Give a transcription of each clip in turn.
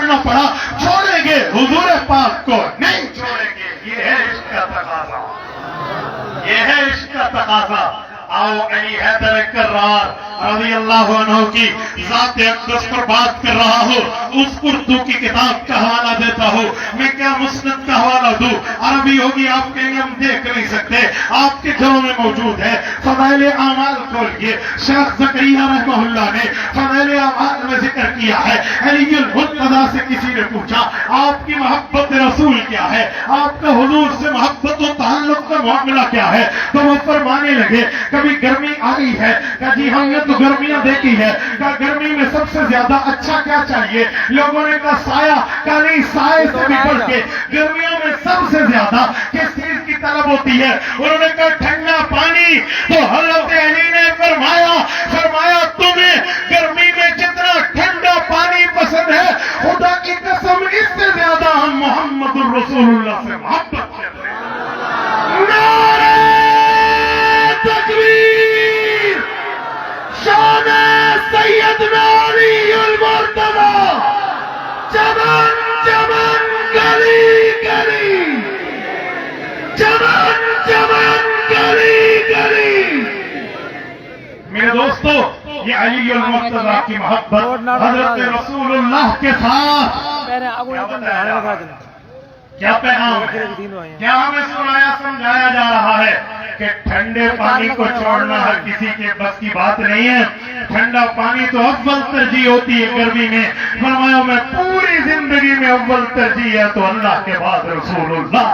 کرنا پڑا، چھوڑیں گے حضور پاک کو نہیں چھوڑیں گے. یہ ہے عشق کا تقاضا، یہ ہے عشق کا تقاضا. آؤ علی حیدر کرار رضی اللہ عنہ کی ذات اقدس پر بات کر رہا ہوں. اس اردو کی کتاب کا حوالہ دیتا ہوں. میں کیا مسند کا حوالہ دوں؟ عربی ہوگی آپ کے لیے، ہم دیکھ نہیں سکتے، آپ کے گھروں میں موجود ہے. فضائل اعمال کھولیے. شیخ زکریا رحمہ اللہ نے فضائل اعمال میں ذکر کیا ہے. علی المرتضیٰ سے کسی نے پوچھا آپ کی محبت رسول کیا ہے، آپ کا حضور سے محبت و تعلق کا معاملہ کیا ہے؟ تو وہ فرمانے لگے کبھی گرمی آئی ہے، کہا جی ہم نے تو گرمیاں دیکھی ہے. کہا گرمی میں سب سے زیادہ اچھا کیا چاہیے؟ لوگوں نے کہا سایہ. کہا نہیں، سائے سے بھی بڑھ کے گرمیوں میں سب سے زیادہ کس چیز کی طلب ہوتی ہے؟ انہوں نے کہا ٹھنڈا پانی. تو حضرت علی نے فرمایا تمہیں گرمی میں جتنا ٹھنڈا پانی پسند ہے، خدا کی قسم اس سے زیادہ ہم محمد الرسول اللہ سے محبت کرتے ہیں. نعرہ تکبیر، شان سیدنا علی المرتضیٰ. چمن چمن گلی گلی، چمن چمن گلی گلی. میرے دوستو، یہ علی المرتضیٰ کی محبت حضرت رسول اللہ کے ساتھ کیا پیغام ہے، کیا ہمیں سنایا سمجھایا جا رہا ہے کہ ٹھنڈے پانی کو چھوڑنا ہر کسی کے بس کی بات نہیں ہے. ٹھنڈا پانی تو اول ترجیح ہوتی ہے گرمی میں. فرمایا میں پوری زندگی میں اول ترجیح ہے تو اللہ کے بعد رسول اللہ.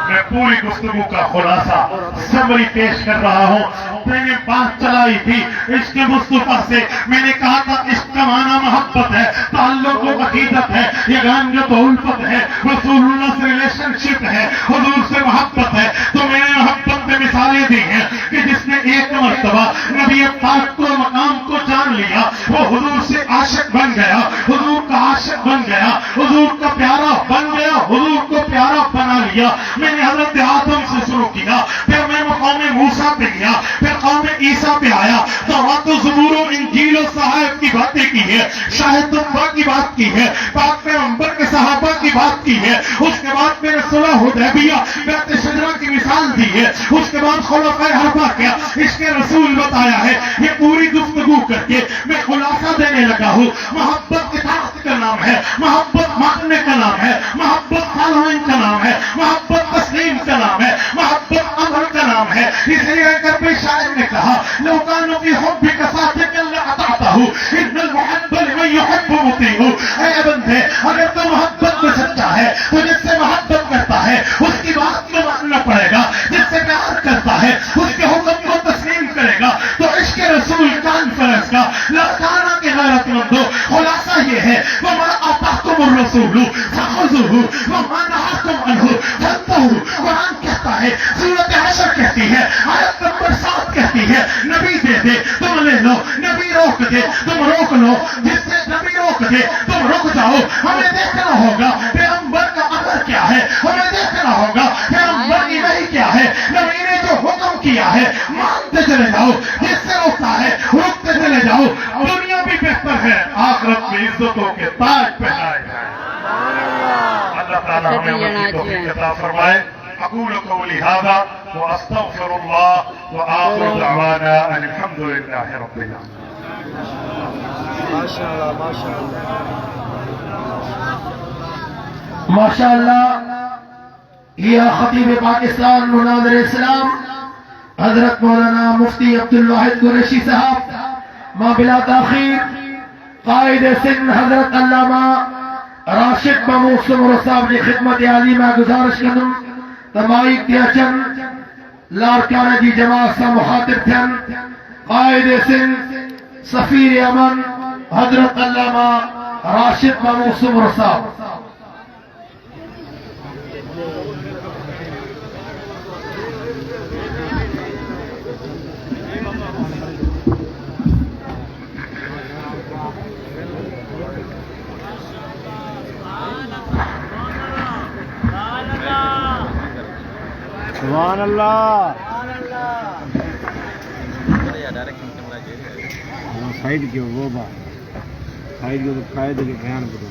میں پوری گفتگو کا خلاصہ سمری پیش کر رہا ہوں. میں نے بات چلائی تھی عشق مصطفیٰ سے. میں نے کہا تھا عشق کا معنی محبت ہے، تعلق و عقیدت ہے، یگانیت و الفت ہے، رسول اللہ سے ریلیشن شپ ہے، حضور سے محبت ہے. تو میں نے محبت میں مثالیں دی ہیں کہ جس نے ایک مرتبہ نبی پاک کو مقام کو جان لیا، وہ حضور سے عاشق بن گیا، حضور کا عاشق بن گیا، حضور کا پیارا بن گیا، حضور کو پیارا بنا لیا. میں نے حضرت آدم سے شروع کیا، پھر میں مقام موسیٰ پہ گیا، پھر قوم عیسیٰ پہ آیا. توراۃ و زبور و انجیل و صحائف کی باتیں کی ہے، شاہد الانبیاء کی بات کی ہے، پاک پیغمبر کے صحابہ کی بات کی ہے. اس کے بعد میں نے صلح حدیبیہ بیعت شجرہ کی مثال دی ہے. اس کے بعد خلفائے اربعہ کیا عشق رسول بتایا ہے. یہ پوری گفتگو کر کے میں خلاصہ دینے لگا ہوں. محبت اطاعت کا نام ہے، محبت ماننے کا نام ہے، محبت فالوئنگ کا نام ہے، محبت تسلیم کا نام ہے، محبت عمل کا نام ہے. اس لیے کبھی شاعر نے کہا لو کانوا فی حبک صادقا لاطعتہ ان المحب لمن یحب مطیع. اے بندے، اگر تو محبت میں سچا ہے تو جس سے محبت کرتا ہے اس کی بات کو ماننا پڑے گا، جس سے پیار کرتا ہے اس کے حکم کو تسلیم کرے گا. تو عشق رسول کانفرنس کا لاکانہ کے غیرت مندو خلاصہ یہ ہے وما آتاکم الرسول فخذوہ وما نہاکم عنہ فانتہوا. قرآن کہتا ہے، سورۃ حشر کہتی ہے، آیت نمبر 7 کہتی ہے نبی دے دے تم لے لو، نبی روک دے تم روک لو، جس سے نبی روک دے تم رک جاؤ. ہمیں دیکھنا ہوگا پیغمبر کا امر کیا ہے، ہمیں دیکھنا ہوگا پیغمبر کی وحی کیا ہے. نبی نے جو حکم کیا ہے مانتے چلے جاؤ، جس سے روکتا ہے رکتے چلے جاؤ. دنیا بھی بہتر ہے، آخرت میں عزتوں کے تاج پہنائے جائیں. اللہ تعالیٰ ہمیں اپنی توفیق عطا فرمائے. اقول قولی ھذا واستغفر اللہ وآخر دعوانا ان الحمد للہ رب العالمین. ماشاءاللہ ماشاءاللہ ماشاءاللہ. یہ خطیب پاکستان مناظر اسلام حضرت مولانا مفتی عبدالواحد قریشی صاحب، ما بلا تاخیر قائد سن حضرت علامہ راشد محمود سمر صاحب کی خدمت عالی میں گزارش کروں تمائک دیاچن لارکانہ جی جماعت سے مخاطب تھن قائد سن سفیر امن حضرت علامہ راشد محمود سمر صاحب. سبحان اللہ. سائڈ کی وہ بات کھائی گئے تو کھائے دے کے بیان کرو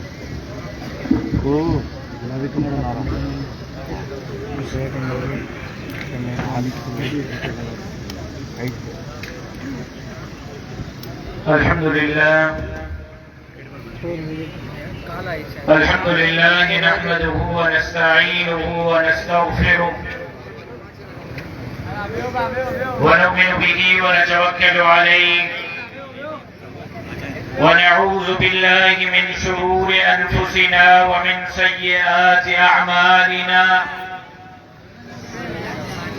کو نبی کو نہ مارا الحمد لله نحمده ونستعينه ونستغفره ونؤمن به ونتوكل عليه ونعوذ بالله من شرور أنفسنا ومن سيئات أعمالنا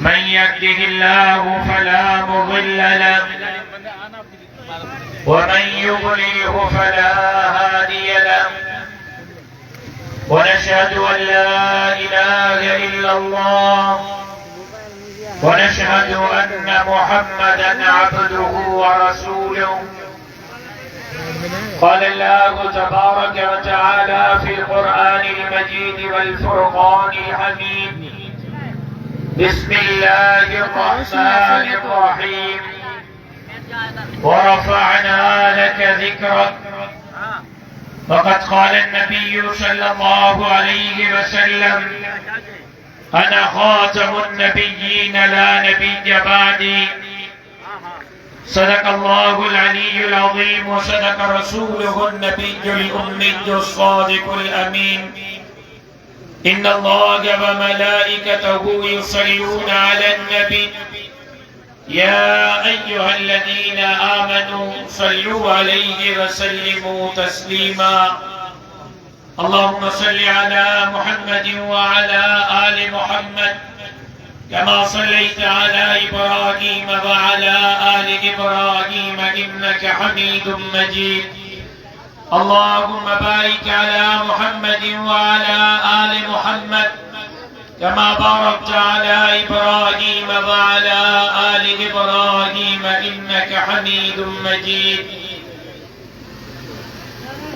من يهده الله فلا مضل له ومن يضلله فلا هادي له ونشهد أن لا إله إلا الله ونشهد أن محمدا عبده ورسوله قال الله تبارك وتعالى في القرآن المجيد والفرقان الحميد بسم الله الرحمن الرحيم ورفعنا لك ذكرك وقد قال النبي صلى الله عليه وسلم أنا خاتم النبيين لا نبي بعدي صدق الله العلي العظيم وصدق رسوله النبي الأمي الصادق الأمين إن الله وملائكته يصلون على النبي يا أيها الذين آمنوا صلوا عليه وسلموا تسليما اللهم صل على محمد وعلى آل محمد كما صليت على إبراهيم وعلى آل إبراهيم إنك حميد مجيد اللهم بارك على محمد وعلى آل محمد كما باركت على إبراهيم وعلى آل إبراهيم إنك حميد مجيد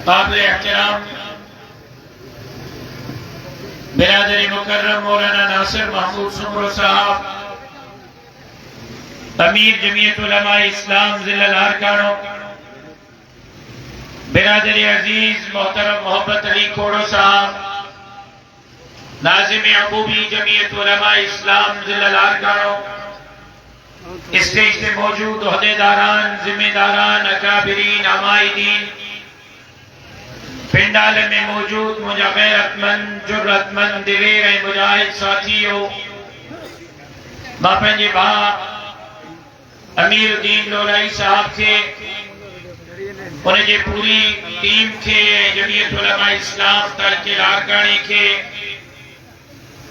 قابل احترام برادر مکرم مولانا ناصر محمود سمرو صاحب امیر جمعیت علماء اسلام ضلع الارکانوں برادر عزیز محترم محبت علی کھوڑو صاحب ناظم عقوبی جمعیت علماء اسلام ضلع الارکانوں اسٹیج سے موجود عہدیداران ذمہ داران اکابرین عمائدین پنڈال میں موجود مجھے غیرت مند جرت مند دلیر مجاہد ساتھیوں باپن جی باپ امیر الدین لولائی صاحب کے انہیں جی پوری ٹیم کے جمعیت علماء اسلام ترکی لارکانی کے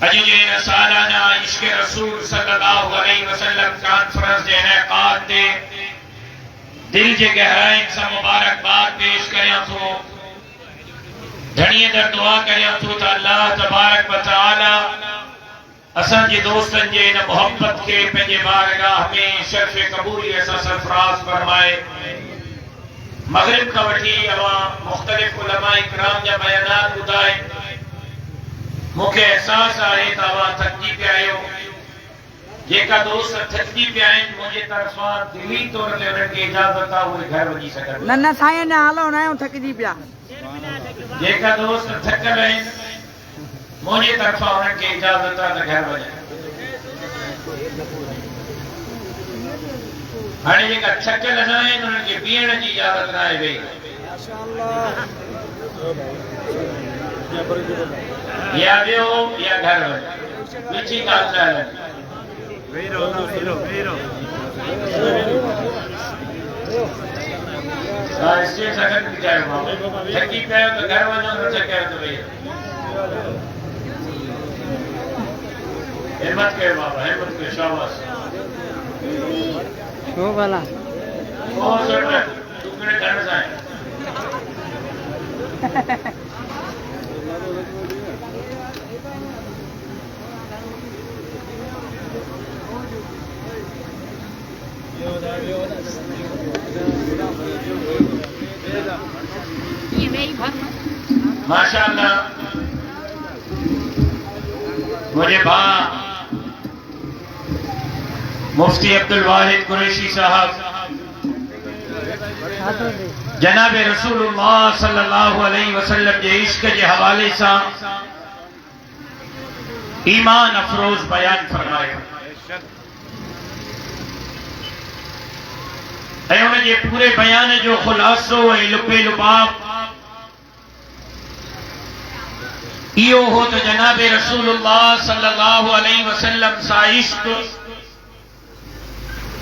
اجی جی سالانہ عشق رسول صلی اللہ علیہ وسلم کانفرنس جی انعقاد دے دل جے گہرائیں سا مبارک بات پیش کریں تو دھڑیے در دعا کریں تو اللہ تبارک و تعالی اسان جی دوستن جے ان محبت کے پنجے بارگاہ میں شرف قبولی ایسا سرفراز فرمائے مغرب کا وٹی عوام مختلف علماء اکرام جا بیانات اتائے مکہ احساس آئے تاوہ تھکی پہ آئے ہو یہ کا دوست تھکی پہ آئیں مجھے طرفان دلی طور لے رہے کہ اجازت ہوئے گھر وجی سکر ننا سائیں نے حالو نہ ہوں تھک جی پیا یہ کا دوست تھک رہے مجھے طرفان انہیں کہ اجازت ہوئے گھر وجی ہانے یہ کا تھک لگائیں انہیں کہ بیئن جی اجازت نہ آئے گئی یا بیو یا گھر وجی بچی کا اللہ ہے ویرو اسٹیٹ سکن کی جائے بابا تھکی پہ تو گھر وجہ نہ چکے تو ویرو حمد کے بابا حمد کے شاواز شو بالا بہت سڑنا تو میرے گھر جائیں ماشاءاللہ مجھے مفتی عبدالواحد قریشی صاحب جناب رسول اللہ صلی اللہ علیہ وسلم جے عشق کے حوالے سے ایمان افروز بیان فرمایا اے ان جے پورے بیان جو خلاصو اے لپے لباب ایو ہو تو جناب رسول اللہ صلی اللہ علیہ وسلم سا عشق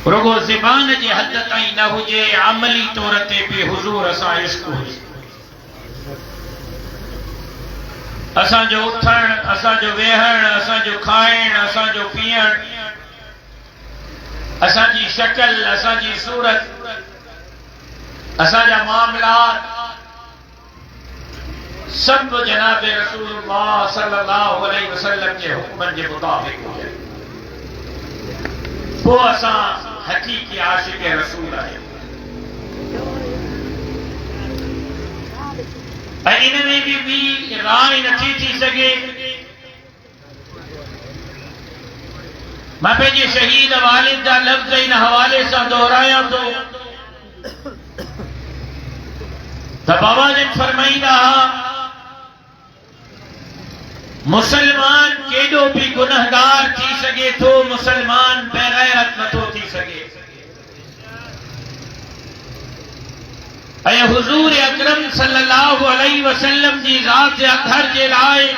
رگو زبان جے حد تائیں نہ ہوجے عملی طورتے پہ حضور اسا عشق ہوجے اساں جو اٹھن اساں جو ویہن اساں جو کھائن اساں جو پیئن اساں جی شکل اساں جی صورت اساں جا معاملات سب جناب رسول اللہ صلی اللہ علیہ وسلم کے حکمن کے مطابق ہو جائے وہ اساں حقیقی عاشق رسول آئے ان میں بھی رائے نتھی تھی سگے میں پہنچے شہید والد دا لفظ ان حوالے سے دہرایا تو بابا نے فرمائی رہا مسلمان کیڈو بھی گنہگار تھی سگے تو مسلمان بغیرت نتو تھی سگے اے حضور اکرم صلی اللہ علیہ وسلم جی ذات اطہر جے لائے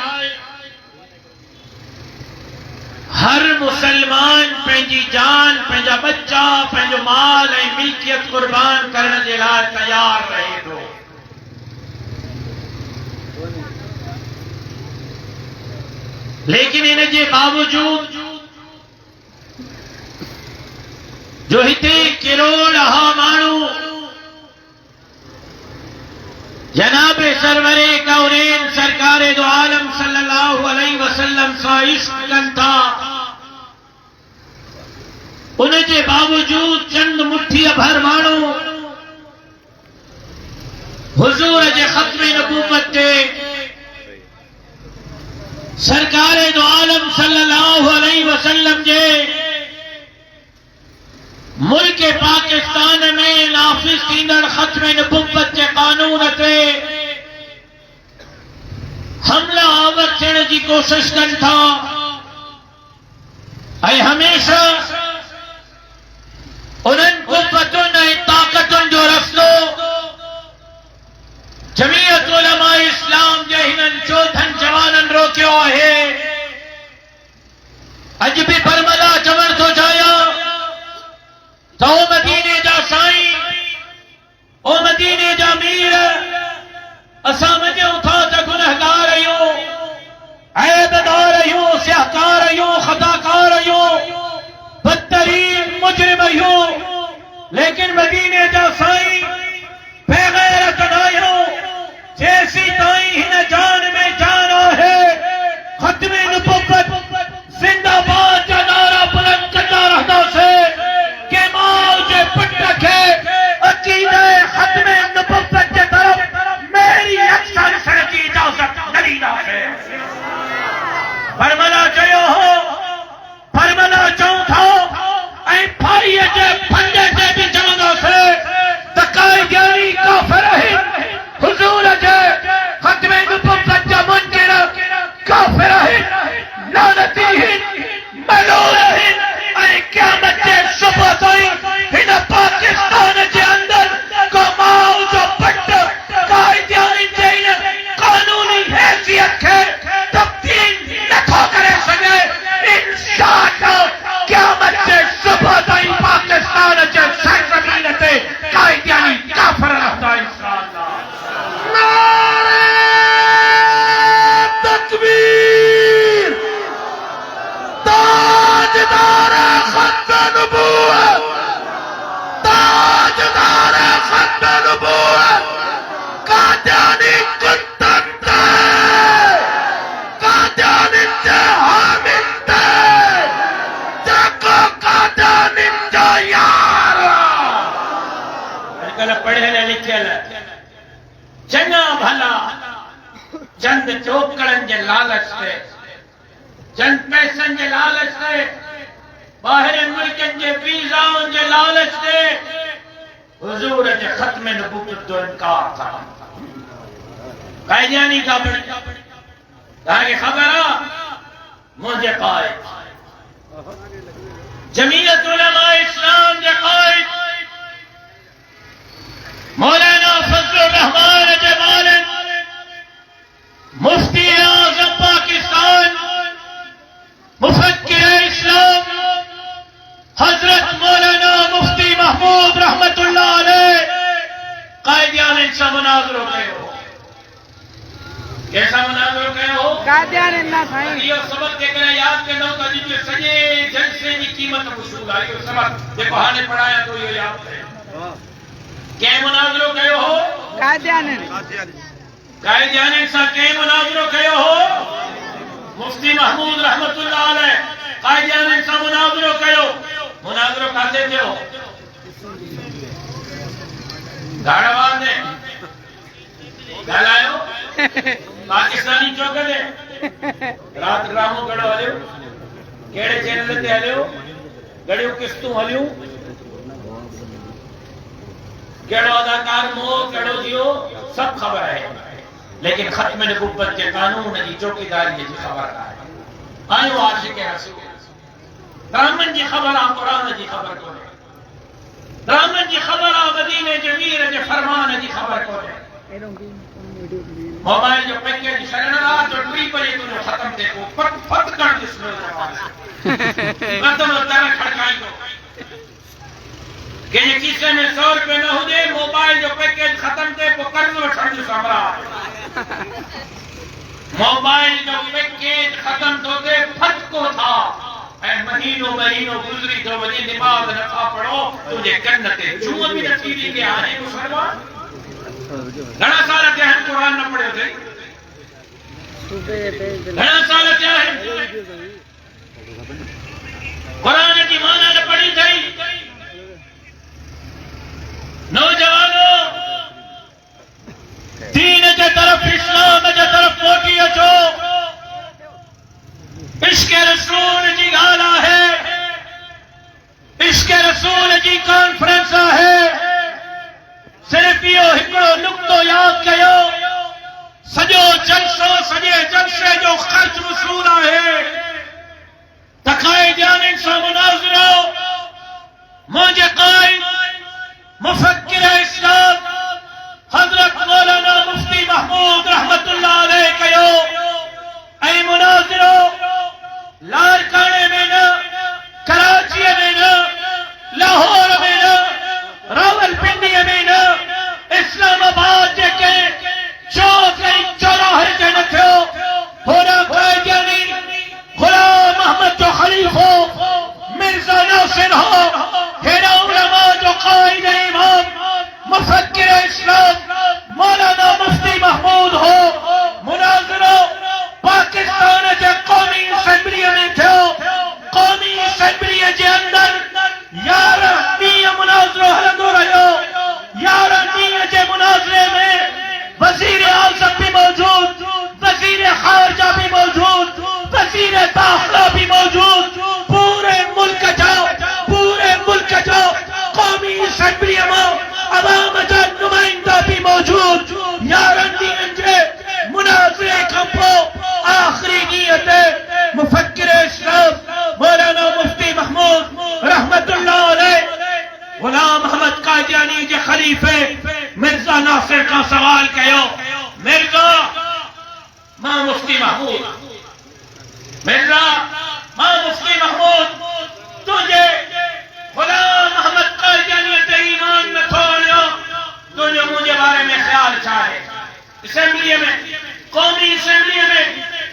ہر مسلمان پنجی جان پنجا بچہ پنجو مال اے ملکیت قربان کرنے جے لائے تیار رہے دو لیکن انہیں جے باوجود جو ہتے کروڑ ہا مانو جناب سرور کونین سرکار دو عالم صلی اللہ علیہ وسلم سا عشق کن تھا انہیں جے باوجود چند مٹھی بھر مانو حضور جے ختم نبوت تے سرکار دو عالم صلی اللہ علیہ وسلم جے ملک پاکستان میں نافذ تیندر ختم نبوت کے قانون تے حملہ آور تھینے کی کوشش کن تھا اے ہمیشہ انہن قوتن اے طاقتن جو رسلو جمعیت علماء اسلام جے ہنن چوتھن جوانن روکیو ہے اج بھی برملا چمن تو جایا تو مدینے جا سائیں او مدینے جا میر اساں مجھے اٹھا تا گنہگار رہیوں عیبدار رہیوں سیاہکار رہیوں خطاکار رہیوں بدترین مجرم رہیوں لیکن مدینے جا سائیں بے غیرت رہیوں جیسی تائیں ہن جان میں جانا ہے ختم نبوت زندہ باد کا نعرہ بلند کرتا رہتا سے کہ ماؤ پٹ رکھے عقیدہ ختم نبوت کے طرف میری اکثر سر کی اجازت دلیلہ ہے فرمانا چاہیو ہو فرمانا چاہوں تھا اے بھائی جے پھنڈے جے بھی جانا سے تکائی گیاری کافر ہے حضور جے ختم نبوت جا منکر کافر ہے لعنتی ہے ملعون ہے اے قیامت کے صبح تائیں ہن پاکستان کے اندر کو ماؤ جو پٹ قائدیانی جین قانونی حیثیت کے تبدیل نہ کرے سکے انشاءاللہ قیامت کے صبح تائیں پاکستان کے سرزمین تے قائدیانی کافر رہتا انشاءاللہ تکبیر تاجدار ختم نبوت تاجدار ختم نبوت قادیانی کنتن تے قادیانی تے حامل تے جاکو قادیانی جو یارا کل پڑھے لے لکھے لے چنگا بھلا چند چوکڑن جے لالچ تے چند پیسن جے لالچ تے باہر ملکن جے ویزاؤں جے لالچ تے حضور نے ختم نبوت تو انکار تھا قائدیانی کا بڑی کہا کہ خبر مجھے قائد جمعیت علماء اسلام کے قائد مولانا فضل الرحمان جمال مفتی اعظم پاکستان مفکر اسلام حضرت مولانا مفتی محمود رحمت اللہ علیہ قائدیان ان سے مناظر ہو گئے ہو کیسا مناظر ہو گئے ہو قائدیان اللہ سائیں یہ سبق دے کر یاد کرنا ہوگا جو سجے جلسے کی قیمت وصول آئی اور سبق دیکھو ہانے پڑھایا تو یہ یاد ہے کیا مناظر ہو گئے ہو قائدیان قائدیان ان سے کیا مناظر ہو گئے ہو مفتی محمود رحمت اللہ علیہ قائدیان ان سے مناظر ہو گئے ہو مناظر کہتے تھے ہو گاڑا باندھے گل آئے پاکستانی چوکے دے رات ڈراموں گڑو ہلیو کیڑے چینل تے ہلیو گڑیو کستوں ہلیو کیڑو اداکار مو کیڑو جیو سب خبر ہے لیکن ختم نبوت کے قانون کی چوکیداری کی خبر ہے آئیو عاشق رسول درامن جی خبر آ قرآن جی خبر کو ہے درامن جی خبر آ مدینے جمیر جی فرمان جی خبر کو ہے موبائل جو پیکیج شرن رہا جو ٹوری پر یہ تو ختم دے کو پت کر جس میں مطلب تیرا کھڑکائی کو کہ یہ کسی میں 100 روپے نہ ہو دے موبائل جو پیکیج ختم دے کو قرض و شرط سامرا موبائل جو پیکیج ختم تو دے پھٹ کو تھا اے مہینوں گزری تو وجہ نماز نہ پڑھو تجھے جنت چوم بھی نہ تھی کہ آنے مسلمان گھنا سال کیا ہے قرآن نہ پڑھے تھے گھنا سال کیا ہے قرآن کی معنی نہ پڑھی تھی نوجوانوں دین کے طرف اسلام کے طرف موٹی اچھو عشق رسول جی گالا ہے عشق رسول جی کانفرنس ہے صرف یہ ہکڑو نقطو یاد کیو سجو جلسو سجے جلسے جو خرچ وصول ہے تقائے جانے سے مناظرہ مجھے قائد مفکر اسلام حضرت مولانا مفتی محمود رحمت اللہ علیہ کہو اے مناظرو لارکانے میں نہ کراچی میں نہ لاہور میں نہ راول پنڈی میں نہ اسلام آباد کے چوک چوراہے کے نہ تھو ہونا قائدیانی غلام محمد جو خلیف ہو مرزا ناصر ہو ہیرا علماء جو قائد امام مفکر اسلام مولانا مفتی محمود ہو مناظرہ پاکستان کے قومی اسمبلی میں تھو قومی اسمبلی کے اندر 11 مناظرہ ہلندو رہو 11 کے مناظرے میں وزیر اعظم بھی موجود وزیر خارجہ بھی موجود وزیر داخلہ بھی موجود پورے ملک جاؤ قومی اسمبلی میں عوام کا نمائندہ بھی موجود 11 کے مناظرے کھمپو آخری نیت مفکر اسلام مولانا مفتی محمود رحمت اللہ علیہ غلام محمد قادیانی کے خلیفے مرزا ناصر کا سوال کہو مرزا ماں مفتی محمود مرزا ماں مفتی محمود تجھے غلام محمد قادیانی تے ایمان میں تھوڑا تجھے مجھے بارے میں خیال چاہے اسمبلی میں قومی اسمبلی میں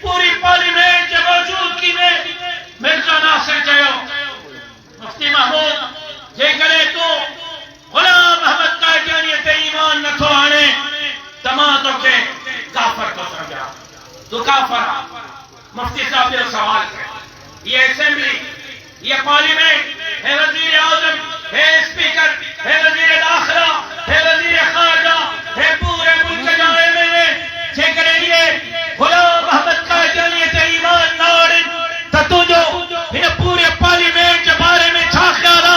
پوری پارلیمنٹ کے موجودگی میں مرزا ناصر کہو مفتی محمود یہ کرے تو غلام محمد قادیانی تے ایمان نہ تھو آنے تمام تو کے کافر کو سمجھا تو کافر مفتی صاحب یہ سوال ہے یہ اسمبلی یہ پارلیمنٹ ہے وزیر اعظم ہے اسپیکر ہے وزیر داخلہ ہے وزیر خارجہ ہے پورے ملک جائے میں چھے کریں گے غلام محمد قادیانی تے ایمان نارن تو جو انہیں پورے پارلیمنٹ کے بارے میں چھا خیالا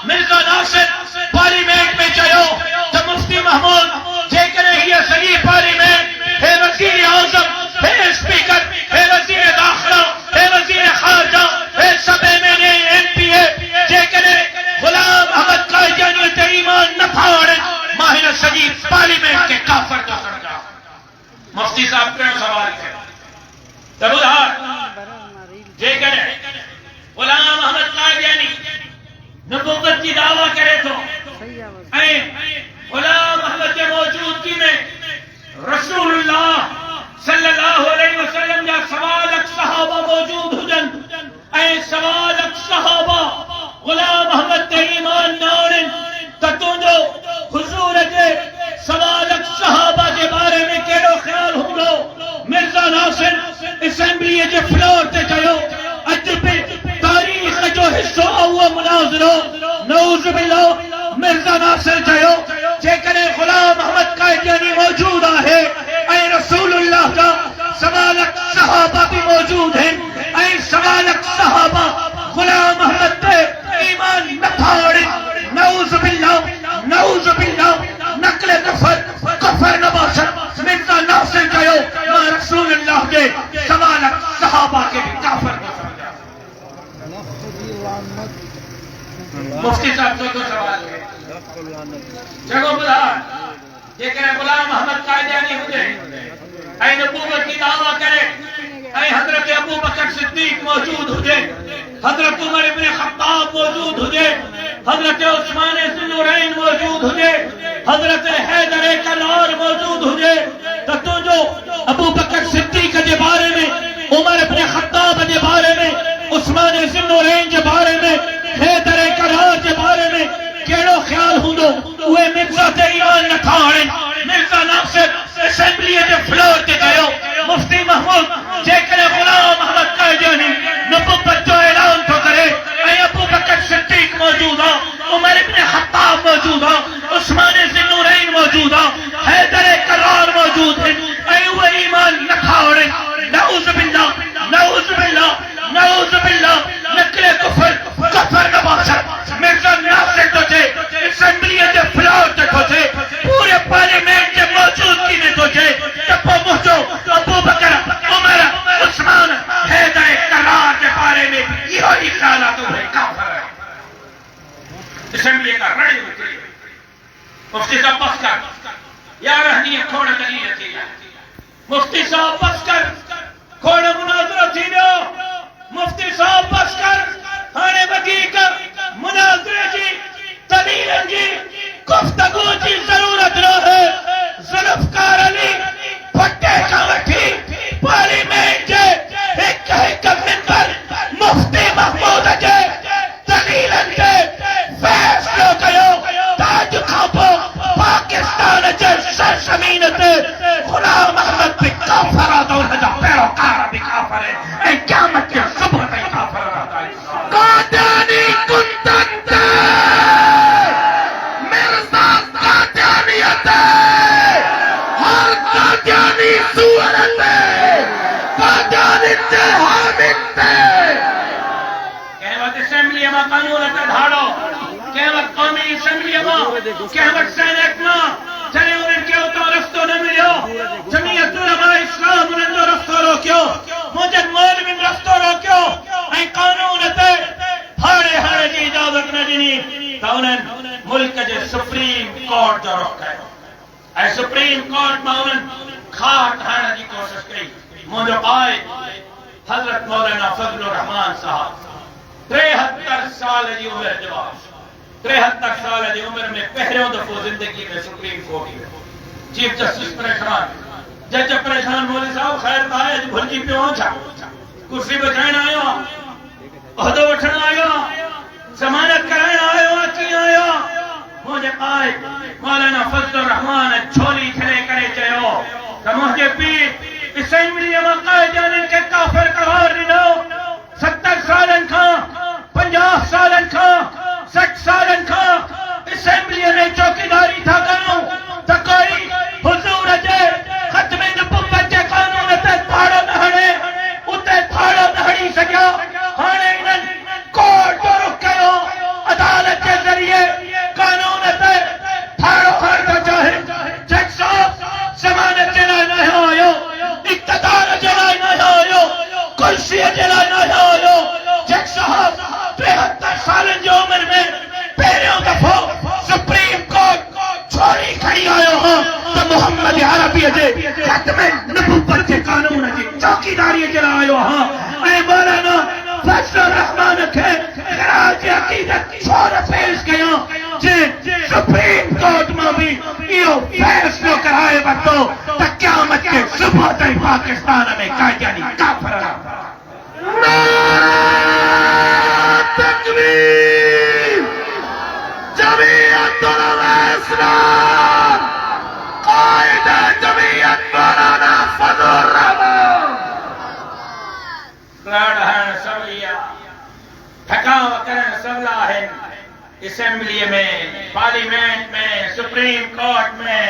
مرزا ناصر پارلیمنٹ میں چاہو مفتی صاحب کا سوال ہے تب جے کرے غلام احمد قادیانی نبوت کی دعویٰ کرے تو غلام احمد کے موجودگی میں رسول اللہ صلی اللہ علیہ وسلم یا سوالک صحابہ موجود ہوجن سوالک صحابہ غلام احمد تے ایمان ناڑن تتوں جو حضور کے سوالک صحابہ کے بارے میں کیڑو خیال ہونگو مرزا ناصر اسمبلی کے فلور تے کہو اج پہ تاریخ جو حصہ ہوا مناظرہ نعوذ باللہ مرزا ناصر کہو جے کرے غلام احمد قادیانی موجود ہے اے رسول اللہ کا سوالک صحابہ بھی موجود ہیں اے سوالک صحابہ غلام احمد تے ایمان نتھاڑی نعوذ باللہ نقل کفر نباشت مرزا ناصر کہو ما رسول اللہ کے سوالک صحابہ کے بھی کافر نہ سمجھا مفتی صاحب کو سوال ہے جگہ بلا یہ کرے غلام احمد قادیانی ہوجے اے نبوت کی دعویٰ کرے اے حضرت ابو بکر صدیق موجود ہوجے حضرت عمر ابن خطاب موجود ہوجے حضرت عثمان ذو النورین موجود ہوجے حضرت حیدر کرار موجود ہوجے تو جو ابو بکر صدیق کے بارے میں عمر ابن خطاب کے بارے میں عثمان ذو النورین کے بارے میں حیدر کرار کے بارے میں کیڑو خیال ہوندو اوے مرزا تے ایمان نہ کھاڑن مرزا ناصر اسمبلی کے فلور تے گئو مفتی محمود جے کرے غلام احمد قادیانی نبوت جو اعلان تو کرے اے ابو بکر صدیق موجود ہاں عمر ابن خطاب موجود ہاں عثمان ذو النورین موجود ہاں حیدر کرار موجود ہیں اے وہ ایمان نہ کھاڑن نعوذ باللہ نقل کفر نباشت مرزا ناصر تو تھے اسمبلی کے فلور تے تو تھے پورے پارلیمنٹ کے موجودگی میں تو تھے تپو مجھو ابو بکر عمر عثمان حیدر کرار کے بارے میں یہی خیالات ہوئے کافر ہے اسمبلی کا رڑی ہوتی ہے مفتی صاحب بس کر یا رہنی ہے کھوڑا دلیل تھی مفتی صاحب بس کر کھوڑا مناظرہ تھی لو مفتی صاحب بس کر ہانے بگی کر مناظرے جی دلیل جی گفتگو جی ضرورت نہ ہے ذوالفقار علی پھٹے کا وٹھی پارلیمنٹ جے ایک منبر مفتی محمود جے دلیل جے فیصلو کیو تاج کھاپو پاکستان جے سرزمین تے غلام احمد بھی کافر آتا انہیں جا پیروکار بھی کافر ہے اے قیامت کے صبح تھی کافر آتا ہے قادیانی کنتن مرزا قادیانیت ہر قادیانی صورت قادیانی تے حامد تے کہوت اسمبلی اما قانون تے دھاڑو کہوت قومی اسمبلی اما کہوت سینیٹ نا چلے انہیں کیوں تو رفتو نہ ملیو جمعیت علماء اسلام انہیں تو رفتو روکیو مجھے مولوین رفتو روکیو اے قانون تے ہاڑے جی اجازت نہ دینی تو انہیں ملک کے سپریم کورٹ جو روک ہے اے سپریم کورٹ میں انہیں کھاٹ ہانے کی کوشش کی مجھے آئے حضرت مولانا فضل الرحمان صاحب 73 سال جی عمر جواب 73 سال جی عمر میں پہروں دفعہ زندگی میں سپریم کورٹ میں چیف جسٹس پریشان جج پریشان مولوی صاحب خیر تھا ہے بھل جی پہ ہوں چھا کرسی بچائن آیا عہدہ وٹھن آیا ضمانت کرائن آیا کی آیا مجھے آئے مولانا فضل الرحمان چھولی کھلے کرے چاہو کہ مجھے پیر اسمبلی میں قائدین کے کافر قرار دینا 70 سالن کھا 50 سالن کھا 60 سالن کھا اسمبلی میں چوکیداری تھا کروں تو کوئی حضور جے ختم نبوت کے قانون تے تھاڑو نہڑے اتے تھاڑو نہڑی سکیا ہانے انہن کورٹ جو رک گئے عدالت کے ذریعے قانون تے تھاڑو ہر تو چاہے جج صاحب زمانت جنا نہ آئے اقتدار جنا کر دو تو قیامت کے صبح تک پاکستان میں قائدیانی کافر تکبیر جمعیت علماء اسلام قائد جمعیت مولانا فضل الرحمان لاڑہن سولیا تھکاو کرن سولا ہے اسمبلی میں پارلیمنٹ میں سپریم کورٹ میں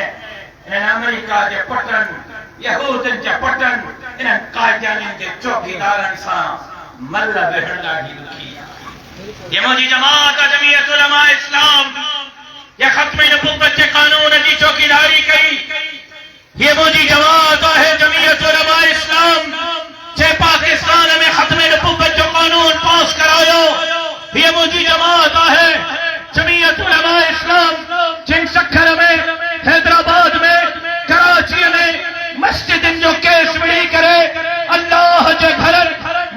ان امریکہ کے پٹن یہودن کے پٹن ان قائدیان کے چوکیدارن سان مل بہن لاگی دکھی یہ موجی جماعت جمعیت علماء اسلام یہ ختم نبوت کے قانون کی چوکیداری کی یہ موجی جماعت ہے جمعیت علماء اسلام چھ پاکستان میں ختم نبوت جو قانون پاس کرایا یہ موجی جماعت ہے جمعیت علماء اسلام جن سکھر میں حیدرآباد میں کراچی میں مسجد جو کیس ملی کرے اللہ جو گھر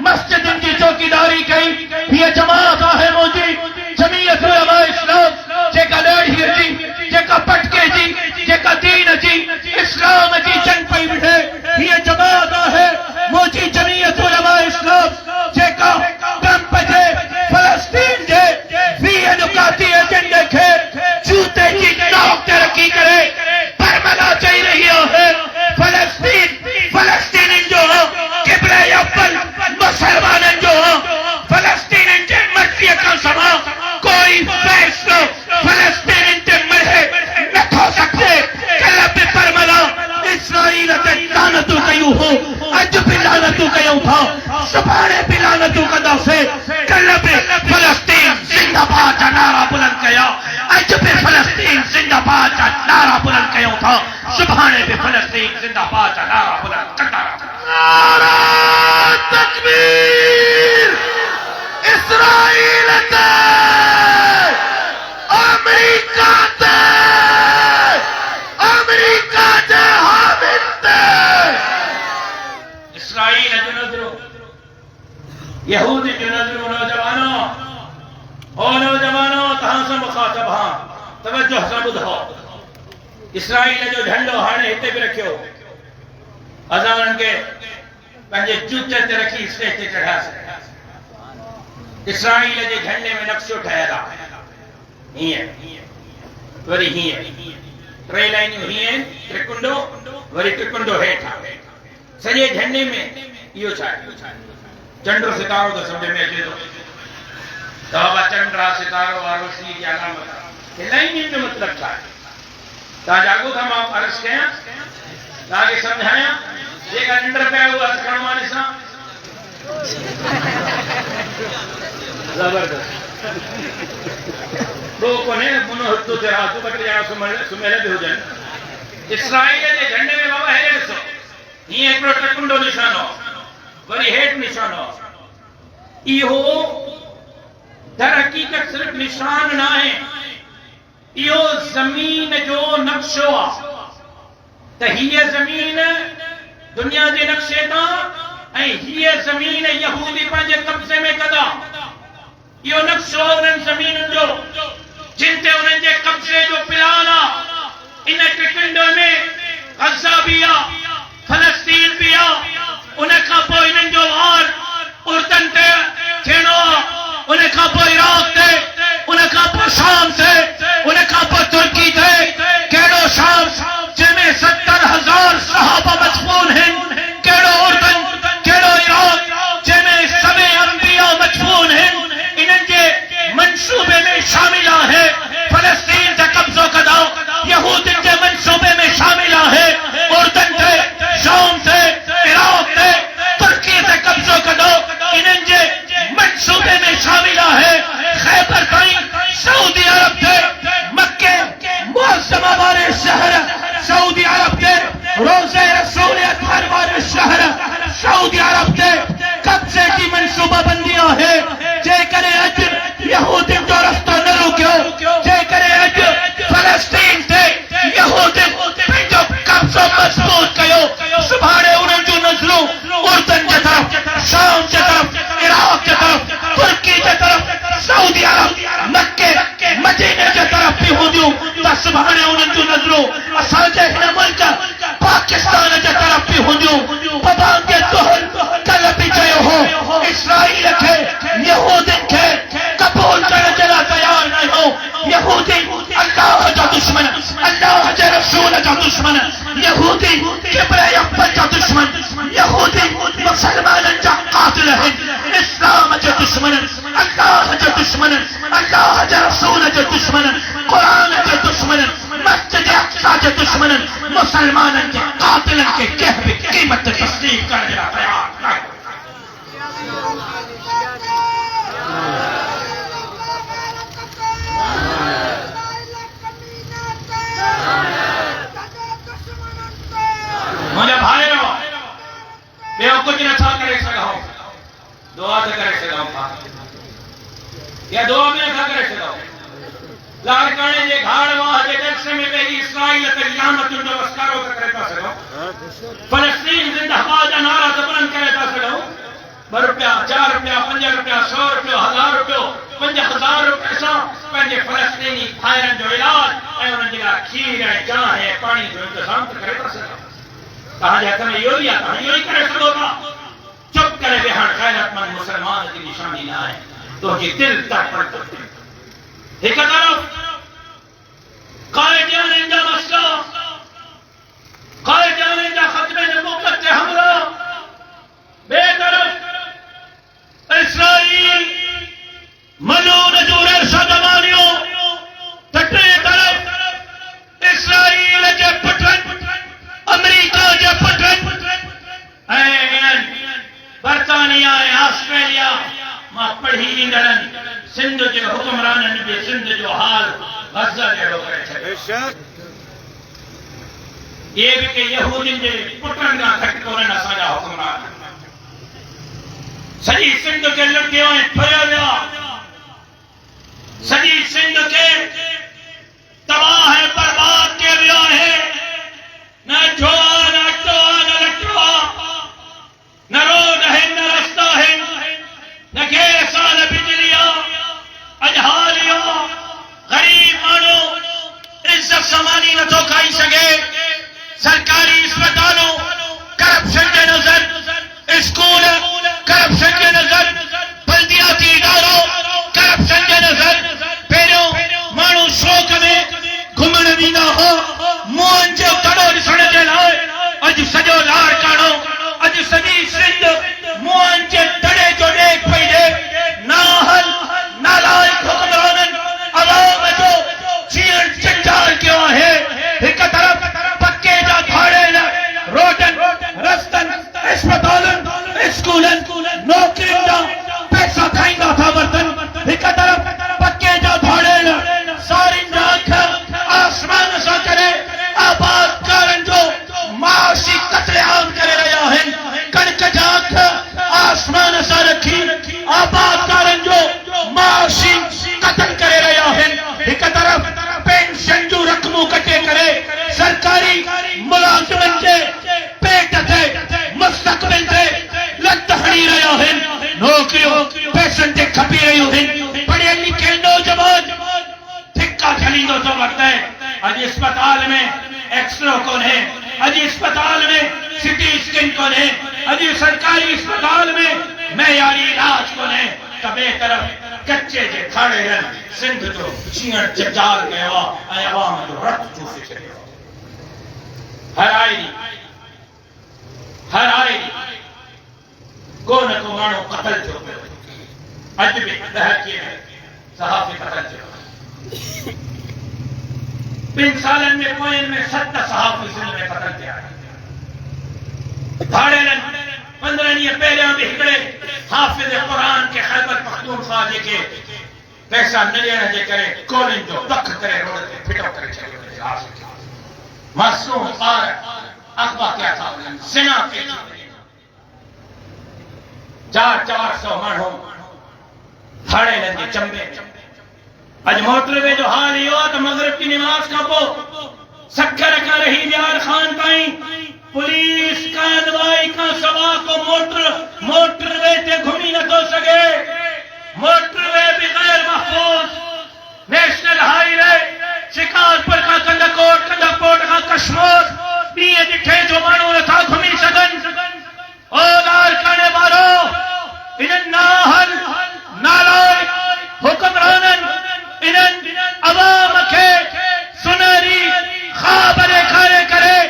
مسجد کی چوکیداری کی یہ جماعت ہے موجی جمعیت علماء اسلام جے کا لڑی جی جے کا پٹکے جی جے کا دین جی اسلام جی جنگ پہ بٹھے یہ جماعت ہے موجی جمعیت علماء اسلام جے کا دم پجے فلسطین جے وی نکاتی ایجنڈے کھے جوتے جی نوک ترقی کرے برملا چاہی رہی ہے فلسطین جو ہو قبلہ اول مسلمان جو ہو فلسطین کے مرضی کا سما کوئی فیصلہ فلسطین کے مرے نہ کھو سکتے کلب برملا اسرائیل تے لعنتوں کیوں ہو اج بھی لعنتوں کیوں تھا سبحانے بھی لعنتوں کا دفے کلب فلسطین زندہ باد کا نعرہ بلند کیا اج بھی فلسطین زندہ باد کا نعرہ بلند کیوں تھا سبحانے بھی فلسطین زندہ باد کا نعرہ بلند کرتا رہا نعرہ تکبیر اسرائیل تے امریکہ تے امریکہ تے حامد تے اسرائیل جو نظروں یہودی جو نظروں نوجوانوں تہاں سے مخاطب ہاں توجہ سے بدھو اسرائیل جو جھنڈو ہانے ہتے بھی رکھو اذان کے پہنجے جوتے تے رکھی اسٹیج تے چڑھا سے اسرائیل جو جھنڈے میں نقشو ٹھہرا ہی ہے وری ہی ہے ٹرے لائنوں ہی ہیں ترکنڈو وری ترکنڈو ہیٹھا سجے جھنڈے میں یہ چھاڑ چنڈو ستاروں تو سمجھے میں اچھے دو بابا چنڈرا ستاروں اور روشنی کی علامت یہ لائنیں میں مطلب چھاڑ تا جاگو تھا ماں عرض کیا تاکہ سمجھایا یہ کا ننڈر پہ ہوا کرمانی سا زبردست دو کونے منو ہتو تیرا تو بکر جانا سمیلہ بھی ہو جائے اسرائیل دے جھنڈے میں بابا ہے رسو یہ ایک پروٹرکنڈو نشانو وری ہیٹ نشانو یہ در حقیقت صرف نشان نہ ہے یہ زمین جو نقشو تہیہ زمین دنیا کے نقشے تا یہ زمین یہودی پانچے قبضے میں کدا یہ نقشو انہوں زمین جو جنتے انہوں کے قبضے جو پلانا انہیں ٹکنڈو میں غزہ بیا فلسطین بیا انہیں کا پو انہوں جو وار اردن تے کھینو انہیں کا پو عراق تے انہیں کا پو شام تے انہیں کا پو ترکی تے کیڑو شام جمیں 70,000 صحابہ مدفون ہیں کیڑو اردن کیڑو عراق جمیں سبے انبیاء مدفون ہیں انہیں کے منصوبے میں شاملہ ہے فلسطین تے قبضوں کا داؤ یہود ان کے منصوبے میں شاملہ ہے اردن تے دشمن یہودی کبریت جو دشمن یہودی مسلمان جو قاتل ہے اسلام جو دشمن اللہ جو دشمن اللہ جو رسول جو دشمن قرآن جو دشمن مسجد اقصی جو دشمن مسلمان کے قاتل کے کہہ بھی قیمت تصدیق کر دیا تیار نہیں. مجھے بھائی رہو میں کچھ نہ چھا کرے سکا ہوں دعا سے کرے سکا ہوں یا دعا میں نہ کرے سکا ہوں لارکانے جے گھاڑ وہاں جے درس میں بے اسرائیل قیامت جو وسکاروں کا کرتا سکا ہوں فلسطین زندہ باد نعرہ زبان کرتا سکا ہوں روپیہ 4 روپیہ 5 روپیہ 100 روپیہ 1000 روپیہ 5000 روپیہ سا پنجے فلسطینی بھائرن جو علاج اے انہوں جگہ کھیر ہے جاں ہے پانی جو انتظام کرتا سکا ہوں کہاں جاتا میں یوری آتا ہوں یوری کرے سکو گا چپ کرے بہن غیرت مند مسلمان کی نشانی نہ آئے تو یہ دل تک پڑ کرتے ایک طرف قائدین اندہ مسئلہ قائدین اندہ ختم نبوت حملہ بے طرف اسرائیل ملون جور ارشاد امانیوں تٹے طرف اسرائیل جے پٹھن امریکہ جے پٹھن برطانیہ آسٹریلیا ماں پڑھی اندرن سندھ کے حکمرانن بھی سندھ جو حال غزہ جڑو کرے چھے یہ بھی کہ یہودین جے پٹھن کا کھٹ کورن اساجا حکمران سجی سندھ کے لڑکیوں پھریا ویا سجی سندھ کے تباہ ہے برباد کے ویا ہے نہ جوا نہ ٹوا نہ لٹوا نہ روڈ ہے نہ رستہ ہے نہ گیس نہ بجلیا اجہالیا غریب مانو عزت سمانی نہ تو کھائی سکے سرکاری اسپتالوں کرپشن کے نظر اسکول کرپشن کے نظر بلدیاتی اداروں کرپشن کے نظر پہلو مانو شوق میں گھمن بھی نہ ہو موہن جو کڑو ڈسنے کے لائے اج سجو لار کانو اج سجی سندھ موہن جو تڑے جو دیکھ پئی دے ناہل نالائق حکمرانن عوام جو چیڑ چنچال کیوں ہے ایک طرف پکے جا دھاڑے روڈن رستن اسپتالن اسکولن نوکرین دا پیسہ کھائیں گا تھا برتن ایک طرف پکے جا دھاڑے ساری جانکھ آسمان سا کرے آباد کارن جو معاشی قتل عام کرے رہا ہے کنک جانکھ آسمان سا رکھی آباد کارن جو معاشی قتل کرے رہا ہے ایک طرف پینشن جو رقموں کٹے کرے سرکاری ملازمن کے پیٹ تھے مستقبل تھے لت ہڑی رہا ہے نوکریوں پیسن تے کھپی رہی ہیں پڑھے لکھے نوجوان دھکا چلی دو تو وقت ہے آج اسپتال میں ایکسرو کون ہے آج اسپتال میں سٹی اسکین کون ہے آج سرکاری اسپتال میں معیاری علاج کون ہے تبے طرف کچے جے کھڑے ہیں سندھ جو چیڑ چجال گیا اے عوام جو رت چوسے چلے ہر آئی کو نہ کو مانو قتل جو اج بھی دہر کیے ہیں صحافی قتل جو 5 سالن میں کوئن میں 7 صحافی سندھ میں قتل کیا ہے دھاڑے لن 15 نیے پہلے ہم بہکڑے حافظ قرآن کے خیبر پختونخوا جے کے پیسہ نلیاں جے کرے کولن جو دکھ کرے روڑ کے پھٹو کرے چلے معصوم پار اخبا کیا تھا سنا کے 400 مانو دھاڑے لن جے چمبے اج محتربے جو حال ہی ہوا تو مغرب کی نماز کا پو سکھر کا رہی بیار خان تائیں پولیس کا ادوائی کا سوا کو موٹر وے تے گھومی نہ تو سکے موٹر وے بھی غیر محفوظ نیشنل ہائی وے شکارپور کا کنڈاکوٹ کا کشمور بیئے دکھے جو مانو نہ تھا گھومی سکن اولار کانے بارو انہن ناہل نالائق حکمرانن انہن عوام کے سنری خواب کھارے کرے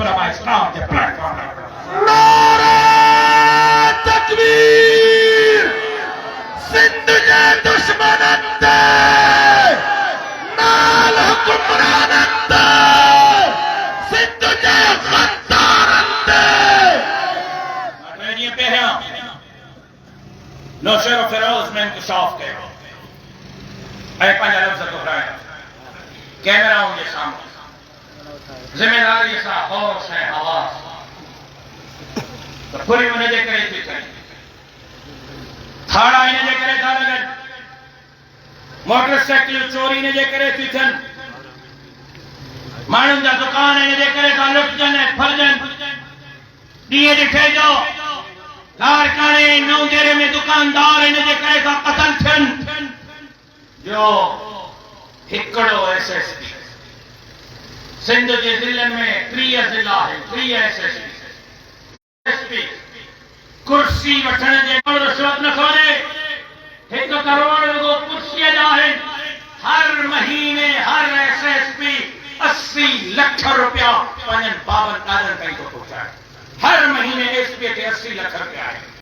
علماء اسلام کے پلیٹ فارم نعرہ تکبیر سندھ کے دشمنان تے نال حکمرانان تے سندھ کے غداران تے میں یہ پہیا نوشیر و فیروز میں انکشاف کے اے پنجا لفظ دہرائے کیمرہ ہوں یہ سامنے ذمہ داری سا ہوش ہے حواس تو پوری انہیں دے کرے تھی کریں تھاڑا انہیں دے کرے تھا لگن موٹر سیکل چوری انہیں دے کرے تھی تھن مانن دا دکان انہیں دے کرے تھا لٹ جن پھر جن دیئے دکھے جو لارکانے نو دیرے میں دکاندار انہیں دے کرے تھا قتل تھن جو ہکڑو ایس ایس پی سندھ کے ضلع میں 3 ضلع ہے 3 ایس پی کرسی وٹھنے دے رشوت نہ کھولے 1 کروڑ کو کرسی جاہے ہر مہینے ہر ایس پی 80 لکھ روپیہ پنجن بابن قادر کہیں کو پہنچائے ہر مہینے ایس پی کے 80 لکھ روپیہ ہے